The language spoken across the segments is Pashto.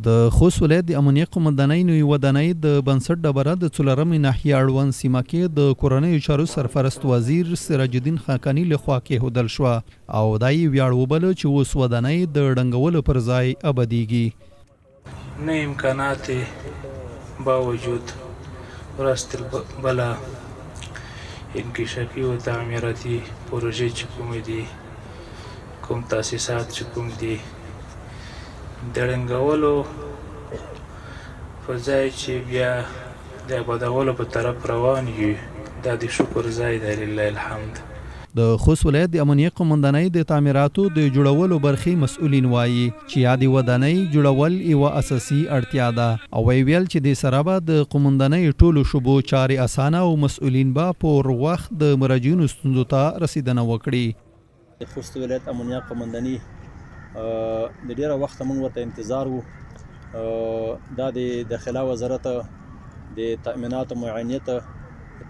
د خوست ولایت د امنیه قومندانۍ نوې ودانۍ د بنسټ ډبره د څلورمې ناحیې اړوند سیمه کې د کورنیو چارو سرپرست وزیر سراج الدین خاقاني لخوا کېښودل شوه او دا یې ویاړ وبله چې اوس ودانۍ د ړنګولو پر ځای ابدیږي. نه امکانات باوجود ورست بله انکشافي و تعمیراتي پروژې چې کومې دي، کوم تاسیسات چې کوم دي د ړنګولو په ځای چې بیا د آبادولو په طرف روان یو، دا د شکر ځای دی. لله الحمد. د خوست ولایت د امنیه قومندانۍ د تعمیراتو د جوړولو برخې مسؤلین وایي چې یادې ودانۍ جوړول یوه اساسي اړتیا ده او ویل چې د سره به د قومندانۍ ټولو شعبو چارې اسانه او مسؤلین به پر وخت د مراجعینو ستونزو ته رسیدنه وکړي. د خوست ولایت امنیه قومندانۍ د ډیره وخت موږ ورته انتظار وو. دا د داخله وزارت د تأمینات او معاینت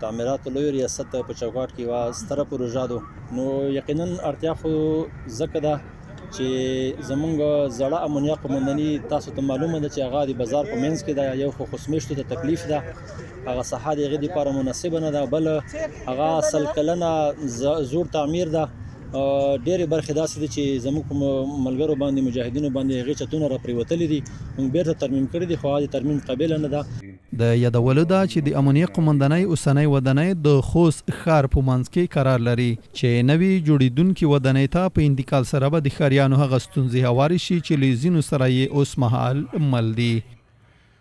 تعمیرات لوی ریاست په چوکاټ کې یوه ستره پروژه ده. نو یقینا اړتیا خو ځکه ده چې زمونږ زړه امنیه قومندانۍ تاسو ته معلومه ده چې هغه د بازار په منځ کې ده، یو خو خصمېشتو ته تکلیف ده، هغه ساحه د هغې دپاره مناسبه نه ده، بل هغه سل کلنه زوړ تعمیر ده. ډېرې برخې داسې دي چې زموږ په ملګرو باندې مجاهدینو باندې هغې چتونه را پرېوتلي دي، موږ بېرته ترمیم کړي دي، خو هغه د ترمیم قابله نه ده. د یادولو ده چې د امنیه قومندانۍ اوسنۍ ودانۍ د خوست ښار په منځ کې قرار لري چې نوې جوړېدونکې ودانۍ ته په انتقال سره به د ښاریانو هغه ستونزې هوارې شي چې له ځینو سره یې اوس مهال مل دي.